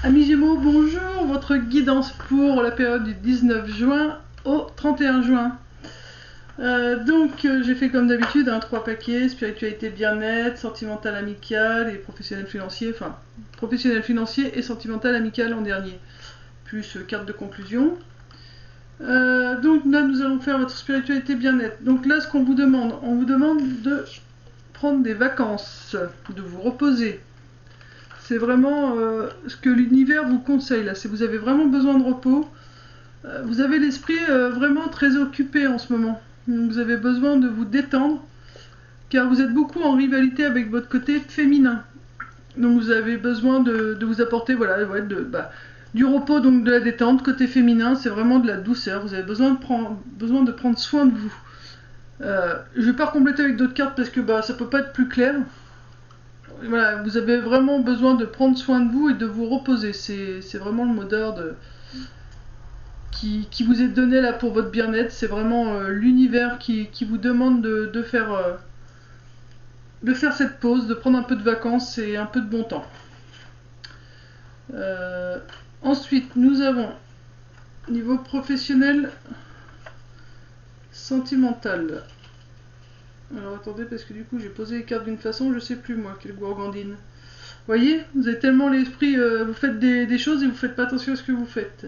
Amis Gémeaux, bonjour, votre guidance pour la période du 19 juin au 31 juin. J'ai fait comme d'habitude un 3 paquets, spiritualité bien-être, sentimental amical et professionnel financier, enfin professionnel financier et sentimental amical en dernier, plus carte de conclusion. Donc là nous allons faire votre spiritualité bien-être. Donc là ce qu'on vous demande, on vous demande de prendre des vacances, de vous reposer. C'est vraiment ce que l'univers vous conseille là. Si vous avez vraiment besoin de repos, vous avez l'esprit vraiment très occupé en ce moment. Donc vous avez besoin de vous détendre, car vous êtes beaucoup en rivalité avec votre côté féminin. Donc vous avez besoin de vous apporter du repos, donc de la détente. Côté féminin, c'est vraiment de la douceur. Vous avez besoin de prendre soin de vous. Je ne vais pas compléter avec d'autres cartes parce que ça peut pas être plus clair. Voilà, vous avez vraiment besoin de prendre soin de vous et de vous reposer. C'est vraiment le mot d'ordre qui vous est donné là pour votre bien-être. C'est vraiment l'univers qui vous demande de faire cette pause, de prendre un peu de vacances et un peu de bon temps. Ensuite, nous avons niveau professionnel, sentimental. Alors attendez, parce que du coup j'ai posé les cartes d'une façon, je sais plus moi, quelle gourgandine. Vous voyez, vous avez tellement l'esprit, vous faites des choses et vous faites pas attention à ce que vous faites.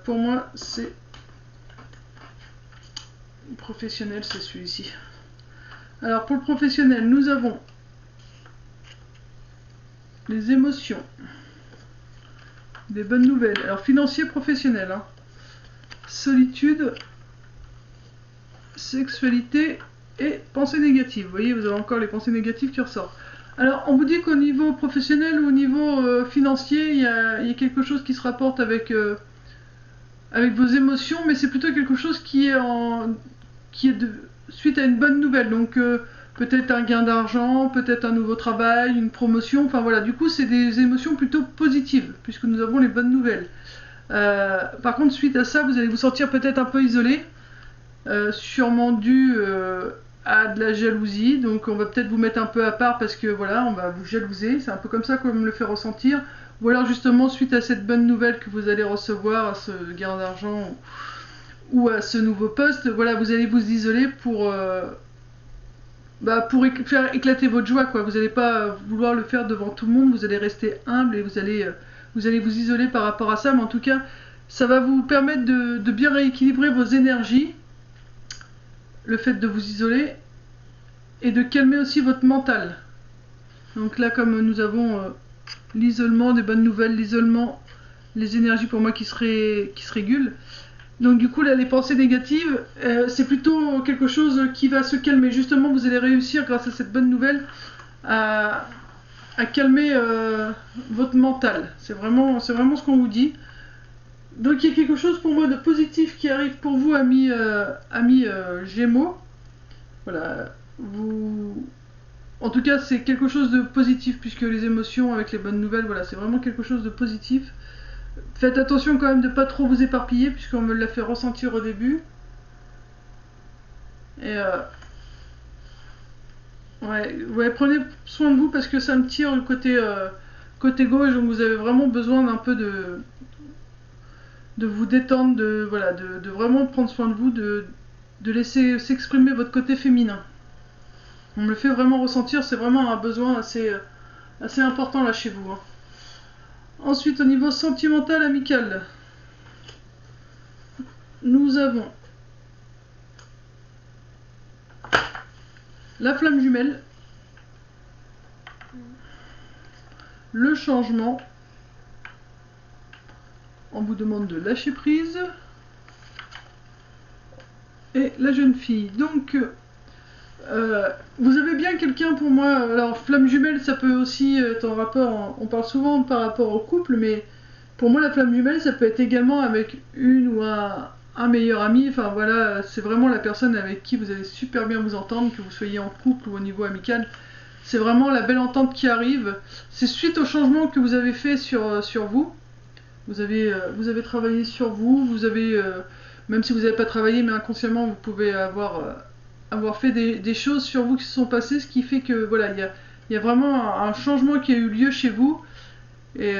Pour moi, c'est professionnel, c'est celui-ci. Alors pour le professionnel, nous avons les émotions, des bonnes nouvelles. Alors financier, professionnel, hein. Solitude, sexualité et pensées négatives. Vous voyez, vous avez encore les pensées négatives qui ressortent. Alors, on vous dit qu'au niveau professionnel ou au niveau financier, il y a quelque chose qui se rapporte avec vos émotions, mais c'est plutôt quelque chose qui est suite à une bonne nouvelle. Donc, peut-être un gain d'argent, peut-être un nouveau travail, une promotion. Enfin voilà, du coup, c'est des émotions plutôt positives, puisque nous avons les bonnes nouvelles. Par contre, suite à ça, vous allez vous sentir peut-être un peu isolé. Sûrement dû à de la jalousie, donc on va peut-être vous mettre un peu à part parce que voilà, on va vous jalouser, c'est un peu comme ça qu'on me le fait ressentir, ou alors justement suite à cette bonne nouvelle que vous allez recevoir, à ce gain d'argent ou à ce nouveau poste, voilà, vous allez vous isoler pour faire éclater votre joie, quoi. Vous n'allez pas vouloir le faire devant tout le monde, vous allez rester humble et vous allez vous isoler par rapport à ça, mais en tout cas ça va vous permettre de bien rééquilibrer vos énergies, le fait de vous isoler, et de calmer aussi votre mental. Donc là, comme nous avons l'isolement, des bonnes nouvelles, l'isolement, les énergies pour moi qui se régulent. Donc du coup là, les pensées négatives, c'est plutôt quelque chose qui va se calmer. Justement, vous allez réussir grâce à cette bonne nouvelle à calmer votre mental. C'est vraiment ce qu'on vous dit. Donc il y a quelque chose pour moi de positif qui arrive pour vous, amis Gémeaux. Voilà, en tout cas, c'est quelque chose de positif, puisque les émotions avec les bonnes nouvelles, voilà, c'est vraiment quelque chose de positif. Faites attention quand même de pas trop vous éparpiller, puisqu'on me l'a fait ressentir au début. Et ouais, prenez soin de vous, parce que ça me tire le côté gauche, donc vous avez vraiment besoin d'un peu de vous détendre, de vraiment prendre soin de vous, de laisser s'exprimer votre côté féminin. On me le fait vraiment ressentir, c'est vraiment un besoin assez important là chez vous. Hein. Ensuite, au niveau sentimental, amical, nous avons la flamme jumelle, le changement, on vous demande de lâcher prise, et la jeune fille. Donc, vous avez bien quelqu'un pour moi. Alors, flamme jumelle, ça peut aussi être en rapport. On parle souvent par rapport au couple, mais pour moi, la flamme jumelle, ça peut être également avec une ou un meilleur ami. Enfin voilà, c'est vraiment la personne avec qui vous allez super bien vous entendre, que vous soyez en couple ou au niveau amical. C'est vraiment la belle entente qui arrive. C'est suite au changement que vous avez fait sur vous. Vous avez travaillé sur vous. Vous avez, même si vous n'avez pas travaillé, mais inconsciemment, vous pouvez avoir fait des choses sur vous qui se sont passées, ce qui fait que voilà, il y a vraiment un changement qui a eu lieu chez vous, Et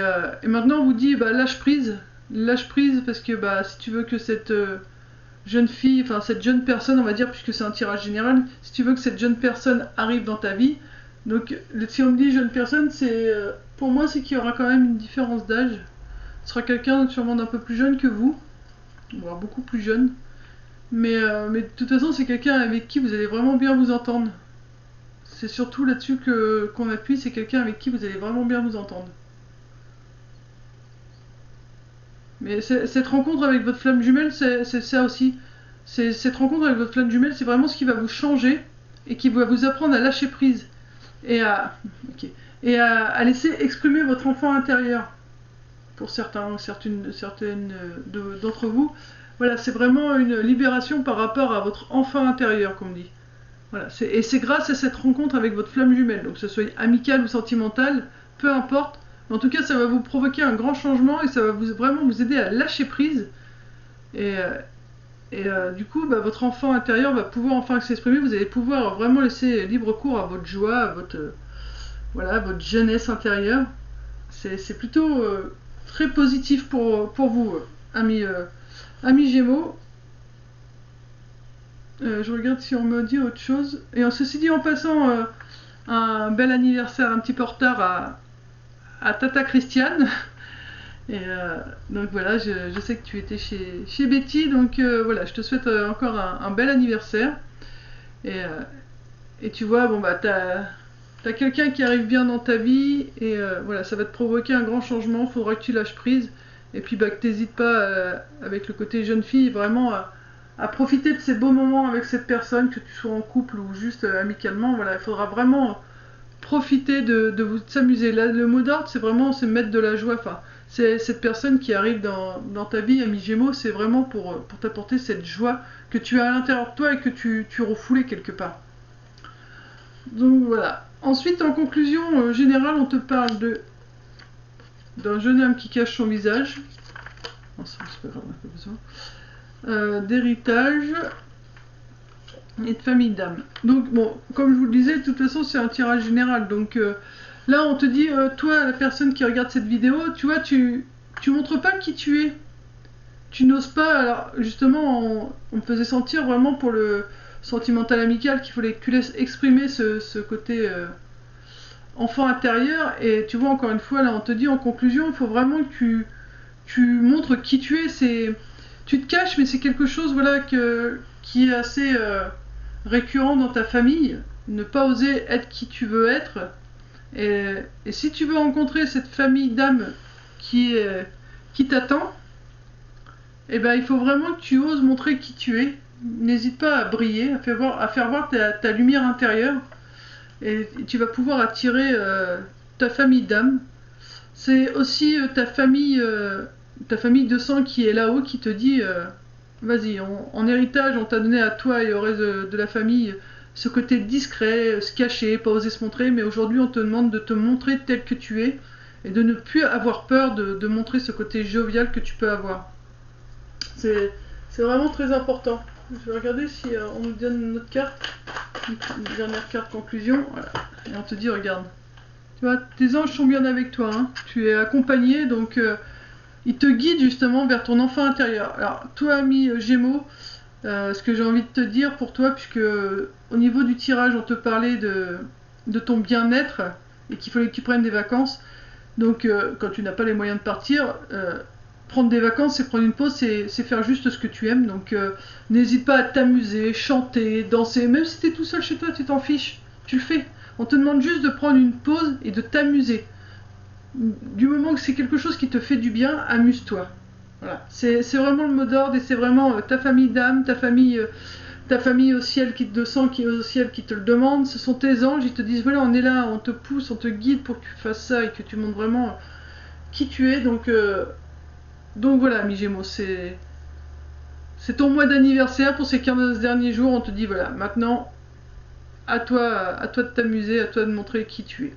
maintenant on vous dit bah, lâche prise parce que bah, si tu veux que cette jeune fille, enfin cette jeune personne on va dire, puisque c'est un tirage général, si tu veux que cette jeune personne arrive dans ta vie, donc si on me dit jeune personne, c'est pour moi c'est qu'il y aura quand même une différence d'âge. Ce sera quelqu'un sûrement d'un peu plus jeune que vous, voire beaucoup plus jeune. Mais de toute façon, c'est quelqu'un avec qui vous allez vraiment bien vous entendre. C'est surtout là-dessus qu'on appuie, c'est quelqu'un avec qui vous allez vraiment bien vous entendre. Mais cette rencontre avec votre flamme jumelle, c'est ça aussi. Cette rencontre avec votre flamme jumelle, c'est vraiment ce qui va vous changer et qui va vous apprendre à lâcher prise et ok, à laisser exprimer votre enfant intérieur. Pour certaines d'entre vous, voilà, c'est vraiment une libération par rapport à votre enfant intérieur, comme on dit. Voilà, et c'est grâce à cette rencontre avec votre flamme jumelle, donc que ce soit amicale ou sentimentale, peu importe. Mais en tout cas, ça va vous provoquer un grand changement et ça va vraiment vous aider à lâcher prise. Et du coup, bah, votre enfant intérieur va pouvoir enfin s'exprimer. Vous allez pouvoir vraiment laisser libre cours à votre joie, à votre jeunesse intérieure. C'est plutôt très positif pour vous, amis Gémeaux. Je regarde si on me dit autre chose. Et ceci dit, en passant, un bel anniversaire un petit peu en retard à Tata Christiane. Donc voilà, je sais que tu étais chez Betty, donc voilà, je te souhaite encore un bel anniversaire. Et tu vois, bon bah t'as quelqu'un qui arrive bien dans ta vie, et voilà, ça va te provoquer un grand changement, faudra que tu lâches prise. Et puis bah que t'hésites pas, avec le côté jeune fille, vraiment à profiter de ces beaux moments avec cette personne, que tu sois en couple ou juste amicalement. Voilà, il faudra vraiment profiter de s'amuser. Là, le mot d'ordre, c'est vraiment se mettre de la joie. Enfin, c'est cette personne qui arrive dans ta vie, ami Gémeaux, c'est vraiment pour t'apporter cette joie que tu as à l'intérieur de toi et que tu refoulais quelque part. Donc voilà. Ensuite, en conclusion générale, on te parle d'un jeune homme qui cache son visage. Oh, c'est pas grave, on a pas besoin. D'héritage et de famille d'âme. Donc bon, comme je vous le disais, de toute façon c'est un tirage général. Donc là on te dit, toi la personne qui regarde cette vidéo, tu vois, tu montres pas qui tu es. Tu n'oses pas. Alors justement, on me faisait sentir vraiment pour le sentimental amical qu'il fallait que tu laisses exprimer ce côté enfant intérieur. Et tu vois, encore une fois, là on te dit en conclusion, il faut vraiment que tu montres qui tu es. Tu te caches, mais c'est quelque chose, voilà, qui est assez récurrent dans ta famille. Ne pas oser être qui tu veux être. Et si tu veux rencontrer cette famille d'âmes qui t'attend, eh ben, il faut vraiment que tu oses montrer qui tu es. N'hésite pas à briller, à faire voir ta lumière intérieure. Et tu vas pouvoir attirer ta famille d'âmes. C'est aussi ta famille de sang qui est là-haut, qui te dit vas-y, en héritage, on t'a donné à toi et au reste de la famille ce côté discret, se cacher, pas oser se montrer, mais aujourd'hui on te demande de te montrer tel que tu es et de ne plus avoir peur de montrer ce côté jovial que tu peux avoir. C'est vraiment très important. Je vais regarder si on nous donne une autre carte, une dernière carte conclusion, voilà. Et on te dit regarde, tu vois, tes anges sont bien avec toi, hein. Tu es accompagné, donc ils te guident justement vers ton enfant intérieur. Alors toi ami Gémeaux, ce que j'ai envie de te dire pour toi, puisque au niveau du tirage on te parlait de ton bien-être et qu'il fallait que tu prennes des vacances. Donc quand tu n'as pas les moyens de partir, prendre des vacances, c'est prendre une pause, c'est faire juste ce que tu aimes. Donc n'hésite pas à t'amuser, chanter, danser. Même si tu es tout seul chez toi, tu t'en fiches, tu le fais. On te demande juste de prendre une pause et de t'amuser. Du moment que c'est quelque chose qui te fait du bien, amuse-toi. Voilà. C'est vraiment le mot d'ordre, et c'est vraiment ta famille d'âme, ta famille au ciel qui te sent, qui est au ciel, qui te le demande. Ce sont tes anges, ils te disent voilà, on est là, on te pousse, on te guide pour que tu fasses ça et que tu montres vraiment qui tu es. Donc voilà, ami Gémeaux, c'est ton mois d'anniversaire. Pour ces 15 derniers jours, on te dit voilà, maintenant à toi de t'amuser, à toi de montrer qui tu es.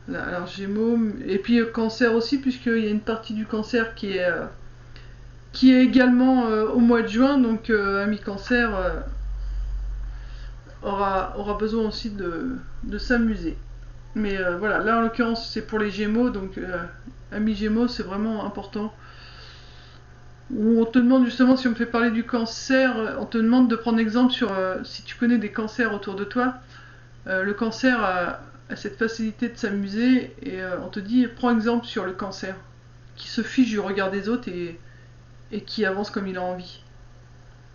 Là, alors Gémeaux, et puis Cancer aussi, puisqu'il y a une partie du Cancer qui est également au mois de juin, donc ami Cancer aura besoin aussi de s'amuser. Mais voilà, là en l'occurrence c'est pour les Gémeaux, donc amis Gémeaux, c'est vraiment important. Où on te demande justement, si on me fait parler du cancer, on te demande de prendre exemple sur si tu connais des cancers autour de toi. Le cancer a cette facilité de s'amuser et on te dit prends exemple sur le cancer, qui se fiche du regard des autres et qui avance comme il a envie.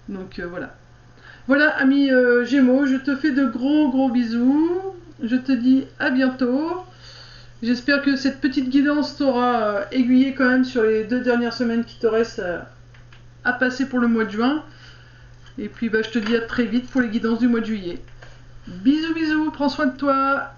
Donc voilà. Voilà, amis Gémeaux, je te fais de gros bisous. Je te dis à bientôt. J'espère que cette petite guidance t'aura aiguillé quand même sur les 2 dernières semaines qui te restent à passer pour le mois de juin. Et puis je te dis à très vite pour les guidances du mois de juillet. Bisous, prends soin de toi.